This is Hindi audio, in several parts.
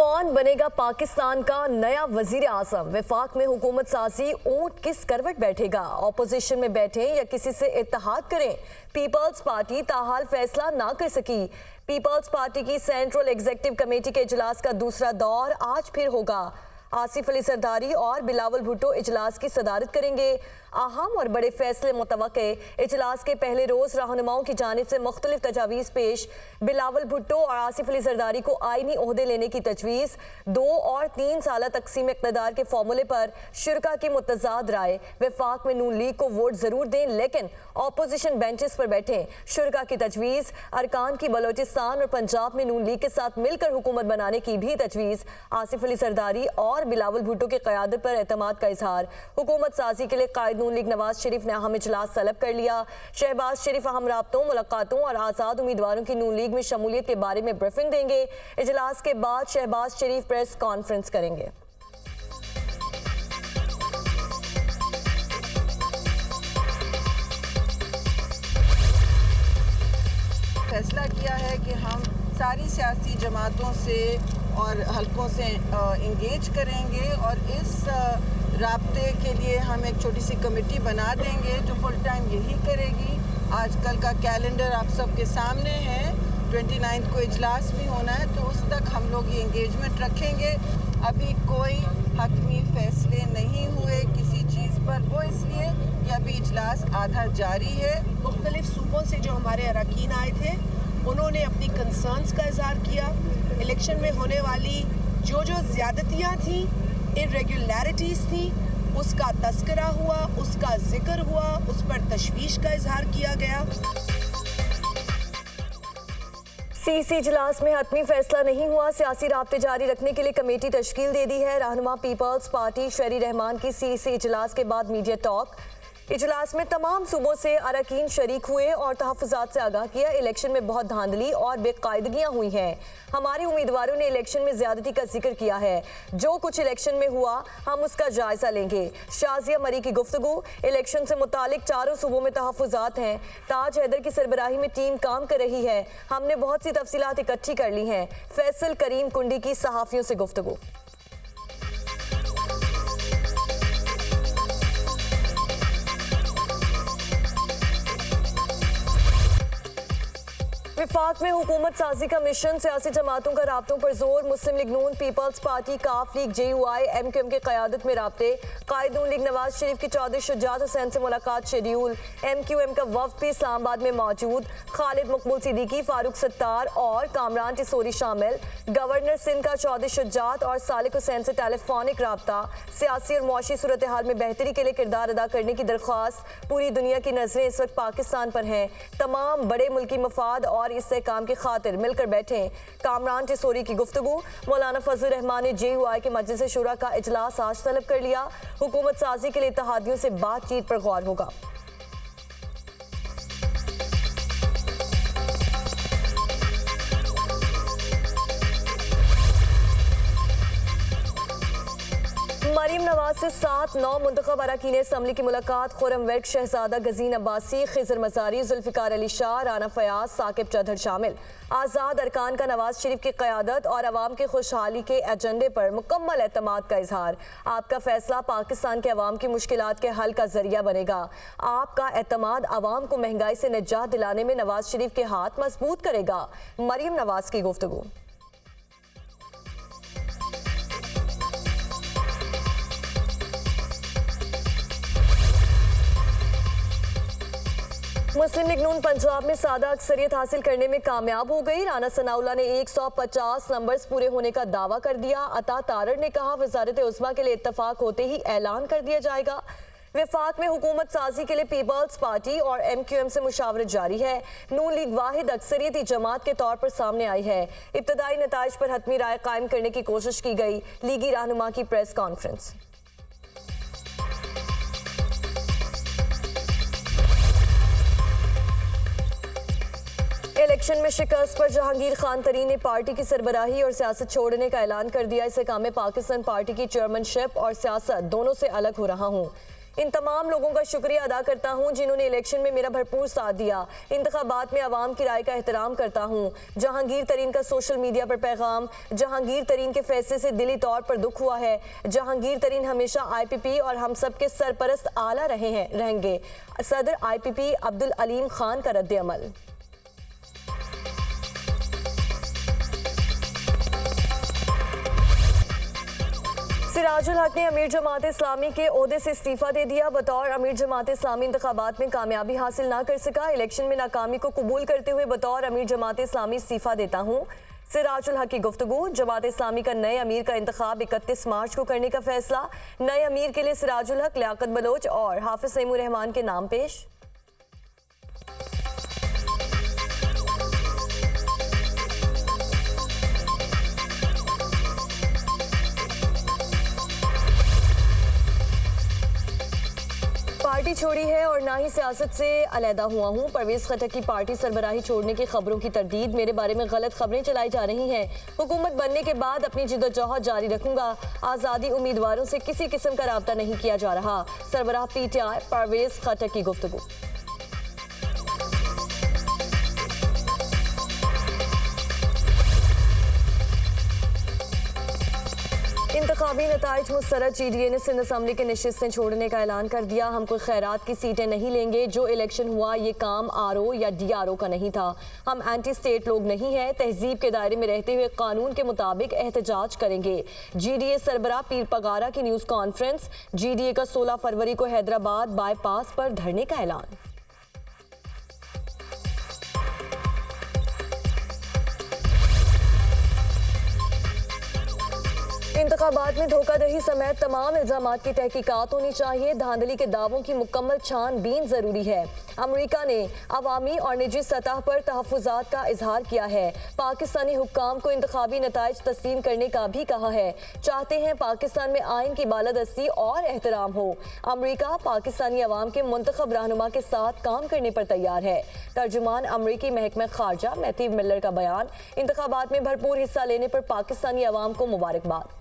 कौन बनेगा पाकिस्तान का नया वजीर आजम? वफाक में हुकूमत साजी ऊंट किस करवट बैठेगा? ऑपोजिशन में बैठे या किसी से इत्तेहाद करें? पीपल्स पार्टी ताहाल फैसला ना कर सकी। पीपल्स पार्टी की सेंट्रल एग्जीक्यूटिव कमेटी के इजलास का दूसरा दौर आज फिर होगा। आसिफ अली जरदारी और बिलावल भुट्टो इजलास की सदारत करेंगे। अहम और बड़े फैसले मुतवक्के। इजलास के पहले रोज रहनुमाओं की जानिब से मुख्तलिफ तजावीज़ पेश। बिलावल भुट्टो और आसिफ अली जरदारी को आईनी ओहदे लेने की तजवीज़। 2 और 3 साल तकसीम इक़्तिदार के फॉर्मूले पर शुरका की मुतज़ाद राय। वफाक में नून लीग को वोट जरूर दें लेकिन ऑपोजिशन बेंचेस पर बैठें। शुरका की तजवीज़। अरकान की बलोचिस्तान और पंजाब में नून लीग के साथ मिलकर हुकूमत बनाने की भी तजवीज़। आसिफ अली जरदारी और बिलावल भुट्टो की क़यादत पर एतमाद का इजहार। हुकूमत साजी के लिए कायद नून लीग नवाज शरीफ ने अहम इजलास तलब कर लिया। शहबाज शरीफ अहम राब्तों, मुलाकातों और आज़ाद उम्मीदवारों की नून लीग में शमूलियत के बारे में ब्रीफिंग देंगे। इजलास के बाद शहबाज शरीफ प्रेस कॉन्फ्रेंस करेंगे। फैसला किया है कि हम सारी सियासी जमातों से और हलकों से इंगेज करेंगे और इस राब्ते के लिए हम एक छोटी सी कमेटी बना देंगे जो फुल टाइम यही करेगी। आजकल का कैलेंडर आप सबके सामने है, 29 को इजलास भी होना है, तो उस तक हम लोग ये इंगेजमेंट रखेंगे। अभी कोई हतमी फैसले नहीं हुए किसी चीज़ पर, वो इसलिए कि अभी इजलास आधा जारी है। मुख्तलिफ सूबों से जो हमारे अरकान आए थे उन्होंने अपनी कंसर्न्स का इजहार किया। इलेक्शन में होने वाली जो ज़्यादतियाँ थी, इरेगुलरिटीज़ थी, उसका तस्करा हुआ, उसका जिक्र हुआ, उस पर तशवीश का इजहार किया गया। सीसी इजलास में हतमी फैसला नहीं हुआ। सियासी राब्ते जारी रखने के लिए कमेटी तश्कील दे दी है। रहनुमा पीपल्स पार्टी शहरी रहमान की सीसी इजलास के बाद मीडिया टॉक। इजलास में तमाम सूबों से अरकान शरीक हुए और तहफ़्फ़ुज़ात से आगाह किया। इलेक्शन में बहुत धांधली और बेकायदगियाँ हुई हैं। हमारे उम्मीदवारों ने इलेक्शन में ज़्यादती का जिक्र किया है। जो कुछ इलेक्शन में हुआ हम उसका जायज़ा लेंगे। शाजिया मरी की गुफ्तगू। इलेक्शन से मुतालिक चारों सूबों में तहफ़्फ़ुज़ात हैं। ताज हैदर की सरबराही में टीम काम कर रही है। हमने बहुत सी तफसीलात इकट्ठी कर ली हैं। फैसल करीम कुंडी की सहाफ़ियों से गुफ्तगू। वफाक में हुकूमत साजी का मिशन। सियासी जमातों का राब्तों पर जोर। मुस्लिम लीग नून, पीपल्स पार्टी, काफ लीग, JUI, MQM के क़यादत में राब्ते। कायद नून लीग नवाज शरीफ की चौधरी शुजात हुसैन से मुलाकात शेड्यूल। MQM का वफ़द भी इस्लामाबाद में मौजूद। खालिद मकबूल सिद्दीकी, फारूक सत्तार और कामरान टिसोरी शामिल। गवर्नर सिंध का चौधरी शुजात और सालिक हुसैन से टेलीफोनिक राब्ता। सियासी और मुआशी सूरत हाल में बेहतरी के लिए किरदार अदा करने की दरख्वास्त। पूरी दुनिया की नजरें इस वक्त पाकिस्तान पर हैं। तमाम बड़े मुल्की मफाद और इस्तेहकाम की खातिर मिलकर बैठे। कामरान टिसोरी की गुफ्तगू। मौलाना फजल रहमान ने JUI के मजलिस शुरा का इजलास आज तलब कर लिया। हुकूमत साजी के लिए इत्तेहादियों से बातचीत पर गौर होगा। मरीम नवाज से 7-9 मुंतखब अरकान असम्बली की मुलाकात। खुर्रम वेग, शहजादा गजीन अब्बासी, खिजर मजारी, जुल्फिकार अली शाह, राना फयाज, साकिब चौधर शामिल। आज़ाद अरकान का नवाज शरीफ की क़यादत और अवाम के खुशहाली के एजेंडे पर मुकम्मल एतमाद का इजहार। आपका फैसला पाकिस्तान के अवाम की मुश्किलात के हल का जरिया बनेगा। आपका एतमाद अवाम को महंगाई से निजात दिलाने में नवाज शरीफ के हाथ मजबूत करेगा। मरीम नवाज की गुफ्तगू। मुस्लिम लीग नून पंजाब में सादा अक्सरियत हासिल करने में कामयाब हो गई। राना सनाउल्लाह ने 150 नंबर्स पूरे होने का दावा कर दिया। अता तारड़ ने कहा वजारत उज़्मा के लिए इत्तफाक होते ही ऐलान कर दिया जाएगा। वफाक में हुकूमत साजी के लिए पीपल्स पार्टी और MQM से मुशावरत जारी है। नून लीग वाहिद अक्सरियती जमात के तौर पर सामने आई है। इब्तदाई नताइज पर हतमी राय कायम करने की कोशिश की गई। लीगी रहनुमा की प्रेस कॉन्फ्रेंस। इलेक्शन में शिकस्त पर जहांगीर खान तरीन ने पार्टी की सरबराही और सियासत छोड़ने का ऐलान कर दिया। इसे काम में पाकिस्तान पार्टी की चेयरमैनशिप और सियासत दोनों से अलग हो रहा हूँ। इन तमाम लोगों का शुक्रिया अदा करता हूँ जिन्होंने इलेक्शन में मेरा भरपूर साथ दिया। इंतखाबात में आवाम की राय का एहतराम करता हूँ। जहांगीर तरीन का सोशल मीडिया पर पैगाम। जहांगीर तरीन के फैसले से दिली तौर पर दुख हुआ है। जहांगीर तरीन हमेशा IPP और हम सब के सरपरस्त आला रहेंगे। सदर IPP अब्दुल अलीम खान का रद्द अमल। सिराजुल हक ने अमीर जमात इस्लामी के ओहदे से इस्तीफा दे दिया। बतौर अमीर जमात इस्लामी इंतखाबात में कामयाबी हासिल ना कर सका। इलेक्शन में नाकामी को कबूल करते हुए बतौर अमीर जमात इस्लामी इस्तीफा देता हूँ। सिराजुल हक की गुफ्तगू। जमात इस्लामी का नए अमीर का इंतखाब 31 मार्च को करने का फैसला। नए अमीर के लिए सिराजुल हक, लियाकत बलोच और हाफिज सईमुर रहमान के नाम पेश। पार्टी छोड़ी है और ना ही सियासत से अलहदा हुआ हूँ। परवेज खटक की पार्टी सरबराही छोड़ने की खबरों की तरदीद। मेरे बारे में गलत खबरें चलाई जा रही हैं। हुकूमत बनने के बाद अपनी जिद्दोजहद जारी रखूंगा। आज़ादी उम्मीदवारों से किसी किस्म का राब्ता नहीं किया जा रहा। सरबराह PTI परवेज खटक की गुफ्तगू। इंतखाबी नताइज मुस्तरद। GDA ने सिंध असम्बली के नशिस्तें छोड़ने का ऐलान कर दिया। हम कोई खैरात की सीटें नहीं लेंगे। जो इलेक्शन हुआ ये काम RO या DRO का नहीं था। हम एंटी स्टेट लोग नहीं हैं। तहजीब के दायरे में रहते हुए कानून के मुताबिक एहतजाज करेंगे। GDA सरबराह पीर पगारा की न्यूज़ कॉन्फ्रेंस। GDA का 16 फरवरी को हैदराबाद बाईपास पर धरने का ऐलान। इंतखाबात में धोखाधड़ी समेत तमाम इल्जामात की तहकीकात होनी चाहिए। धांधली के दावों की मुकम्मल छानबीन जरूरी है। अमेरिका ने अवामी और निजी सतह पर तहफ़्फ़ुज़ात का इजहार किया है। पाकिस्तानी हुक्काम को इंतखाबी नताइज तस्लीम करने का भी कहा है। चाहते हैं पाकिस्तान में आइन की बालादस्ती और एहतराम हो। अमेरिका पाकिस्तानी अवाम के मुंतखब रहनुमा के साथ काम करने पर तैयार है। तर्जुमान अमरीकी महकमा खारजा मैथ्यू मिलर का बयान। इंतखाबात में भरपूर हिस्सा लेने पर पाकिस्तानी अवाम को मुबारकबाद।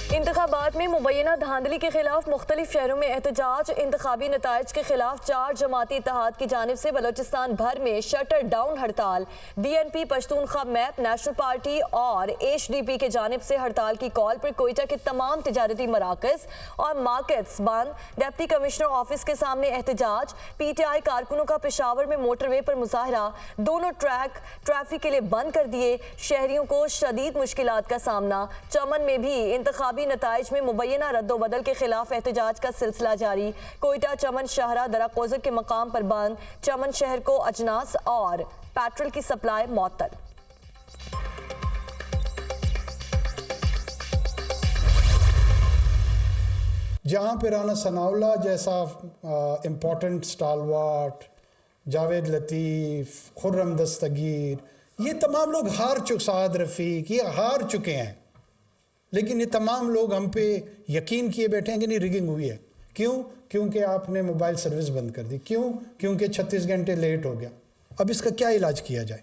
इंतखाबात में मुबैना धांधली के खिलाफ मुख्तलिफ शहरों में एहतजाज। इंतखाबी नताइज के खिलाफ 4 जमाती इत्तेहाद की जानिब से बलोचिस्तान भर में शटर डाउन हड़ताल। BNP Pashtunkhwa map, national party और HDP के जानिब से हड़ताल की कॉल पर कोयटा के तमाम तिजारती मराकज़ और मार्केट्स बंद। डिप्टी कमिश्नर ऑफिस के सामने एहतजाज। PTI कारकुनों का पेशावर में मोटरवे पर मुजाहरा। दोनों ट्रैक ट्रैफिक के लिए बंद कर दिए। शहरियों को शदीद मुश्किलात का सामना। चमन में भी इंतखाबी नताइज में मुबैना रद्दोबदल के खिलाफ एहतजाज का सिलसिला जारी। कोयटा चमन शाहरा दराकोज़र के मकाम पर बंद। चमन शहर को अजनास और पेट्रोल की सप्लाई मअतल। जहाँ पे राना सनाउल्लाह जैसा इम्पोर्टेंट स्टालवार्ट, जावेद लतीफ़, खुर्रम दस्तगीर, ये तमाम लोग हार चुके, साद रफ़ीक, ये हार चुके हैं। लेकिन ये तमाम लोग हम पे यकीन किए बैठे हैं कि नहीं रिगिंग हुई है। क्यों? क्योंकि आपने मोबाइल सर्विस बंद कर दी। क्यों? क्योंकि 36 घंटे लेट हो गया। अब इसका क्या इलाज किया जाए?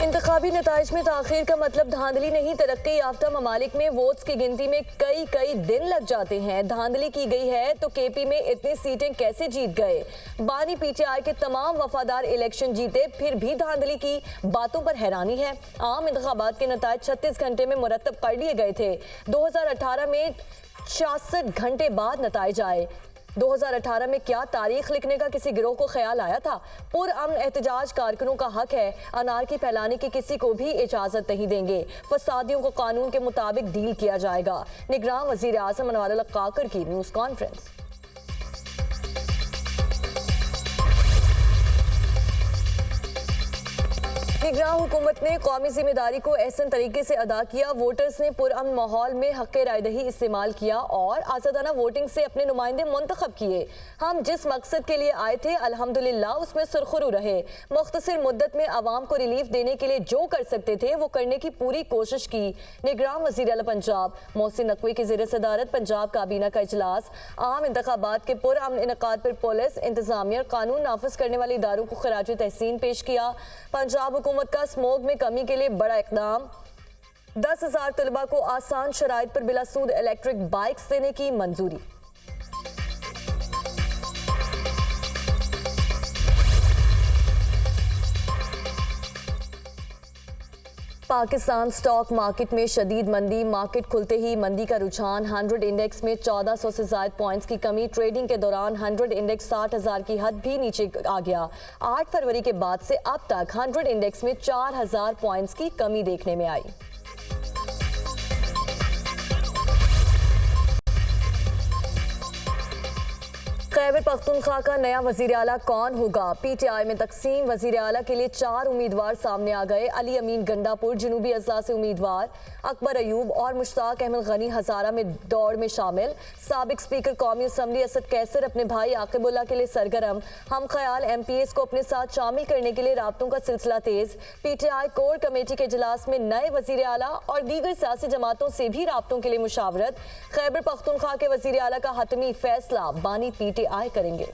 इंतखाबी नताइज में ताख़ीर का मतलब धांधली नहीं। तरक्की याफ्ता ममालिक में वोट्स की गिनती में कई दिन लग जाते हैं। धांधली की गई है तो KP में इतनी सीटें कैसे जीत गए? बानी PTI के तमाम वफादार इलेक्शन जीते फिर भी धांधली की बातों पर हैरानी है। आम इंतखाबात के नताइज 36 घंटे में मुरतब कर लिए गए थे। 2018 में 66 घंटे बाद नताइज आए। 2018 में क्या तारीख लिखने का किसी गिरोह को ख्याल आया था? पुरअमन एहतजाज कारकुनों का हक है। अनारकी फैलाने की किसी को भी इजाजत नहीं देंगे। फसादियों को कानून के मुताबिक डील किया जाएगा। निगरान वजीर आज़म अनवर अल काकर की न्यूज़ कॉन्फ्रेंस। निगरान हुकूमत ने कौमी जिम्मेदारी को एहसन तरीके से अदा किया। वोटर्स ने पुरअमन माहौल में हक़ रायदही इस्तेमाल किया और आज़ादाना वोटिंग से अपने नुमाइंदे मुंतखब किए। हम जिस मकसद के लिए आए थे अल्हम्दुलिल्लाह उसमें सुरखरू रहे। मुख्तसर मुद्दत में आवाम को रिलीफ देने के लिए जो कर सकते थे वो करने की पूरी कोशिश की। निगरान वज़ीर आला पंजाब मोहसिन नकवी की ज़ेर सदारत पंजाब काबीना का इजलास। आम इंतखाबात के पुरअमन इनेकाद पर पुलिस, इंतजामिया, कानून नाफिज करने वाले इदारों को खराज तहसीन पेश किया। पंजाब हुकूमत का स्मोक में कमी के लिए बड़ा इकदाम। 10,000 तलबा को आसान शराइत पर बिला सूद इलेक्ट्रिक बाइक्स देने की मंजूरी। पाकिस्तान स्टॉक मार्केट में शदीद मंदी। मार्केट खुलते ही मंदी का रुझान। 100 इंडेक्स में 1400 से ज्यादा पॉइंट्स की कमी। ट्रेडिंग के दौरान 100 इंडेक्स 60,000 की हद भी नीचे आ गया। 8 फरवरी के बाद से अब तक 100 इंडेक्स में 4000 पॉइंट्स की कमी देखने में आई। खैबर पख्तूनख्वा का नया वजीर आला कौन होगा? पीटीआई में तकसीम। वजीर आला के लिए 4 उम्मीदवार सामने आ गए। अली अमीन गंडापुर जनूबी अजला से उम्मीदवार, अकबर अयूब और मुश्ताक अहमद गनी हजारा में दौड़ में शामिल। साबिक स्पीकर कौमी असम्बली असद कैसर अपने भाई आकिबुल्ला के लिए सरगर्म। हम ख्याल MPs को अपने साथ शामिल करने के लिए राब्तों का सिलसिला तेज। पीटीआई कोर कमेटी के इजलास में नए वजीर आला और दीगर सियासी जमातों से भी राब्तों के लिए मुशावरत। खैबर पख्तूनख्वा के वजीर आला का हतमी फैसला बानी पीटीआई करेंगे।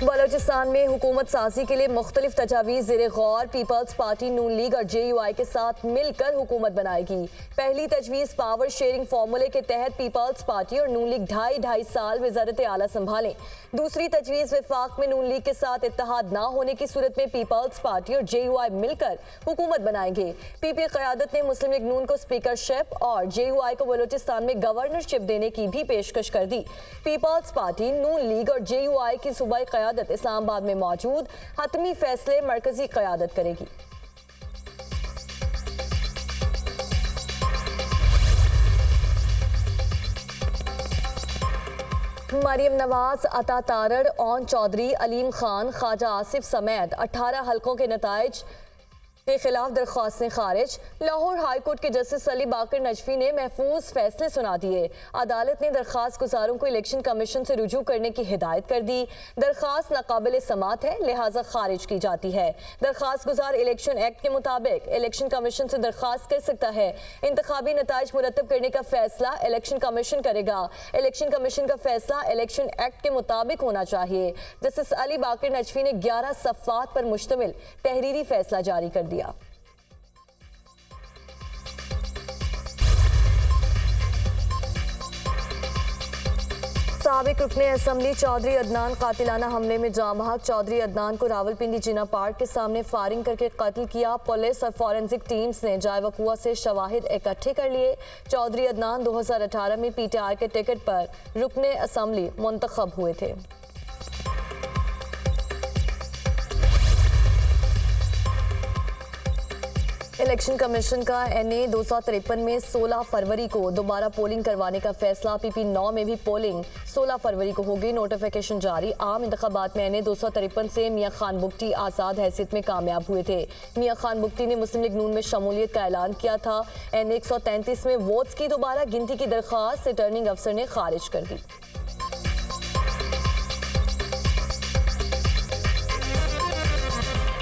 बलोचिस्तान में हुकूमत साजी के लिए मुख्तलिफ तजावीज़ ज़ेरे गौर। पीपल्स पार्टी, नून लीग और JUI के साथ मिलकर हुकूमत बनाएगी। पहली तजवीज़ पावर शेयरिंग फार्मूले के तहत पीपल्स पार्टी और नून लीग 2.5 साल वज़ारत आला संभालें। दूसरी तजवीज़ वफाक में नून लीग के साथ इत्तेहाद ना होने की सूरत में पीपल्स पार्टी और JUI मिलकर हुकूमत बनाएंगे। PP क़यादत ने मुस्लिम लीग नून को स्पीकरशिप और JUI को बलोचिस्तान में गवर्नरशिप देने की भी पेशकश कर दी। पीपल्स पार्टी, नून लीग और JUI की सूबाई क़यादत इस्लामाबाद में मौजूद। हतमी फैसले मरकजी क़यादत करेगी। मरियम नवाज, अता तारड़, ओन चौधरी, अलीम खान, ख्वाजा आसिफ समेत 18 हलकों के नताइज के खिलाफ दरख्वास्तें खारिज। लाहौर हाई कोर्ट के जस्टिस अली बाकर नजफी ने महफूज फैसले सुना दिए। अदालत ने दरख्वास्त गुजारों को इलेक्शन कमीशन से रुजू करने की हिदायत कर दी। दरख्वास्त नाकाबिल समात है, लिहाजा खारिज की जाती है। दरख्वास्त गुजार इलेक्शन एक्ट के मुताबिक इलेक्शन कमीशन से दरख्वास्त कर सकता है। इंतखाबी नताइज मुरतब करने का फैसला इलेक्शन कमीशन करेगा। इलेक्शन कमीशन का फैसला इलेक्शन एक्ट के मुताबिक होना चाहिए। जस्टिस अली बाकर नजफी ने 11 सफ़ात पर मुश्तमिल तहरीरी फैसला जारी कर दिया। साबिक रुकने असम्बली चौधरी अदनान कातिलाना हमले में जाँ बहक। चौधरी अदनान को रावलपिंडी जिना पार्क के सामने फायरिंग करके कत्ल किया। पुलिस और फॉरेंसिक टीम्स ने जाए वकुआ से शवाहिद इकट्ठे कर लिए। चौधरी अदनान 2018 में PTI के टिकट पर रुकने असम्बली मुंतखब हुए थे। इलेक्शन कमीशन का NA 253 में 16 फरवरी को दोबारा पोलिंग करवाने का फैसला। PP 9 में भी पोलिंग 16 फरवरी को होगी। नोटिफिकेशन जारी। आम इंतखाबात में NA 253 से मियां खान बुगटी आज़ाद हैसियत में कामयाब हुए थे। मियां खान बुगटी ने मुस्लिम लीग नून में शमूलियत का ऐलान किया था। NA 133 में वोट्स की दोबारा गिनती की दरख्वास्त रिटर्निंग अफसर ने खारिज कर दी।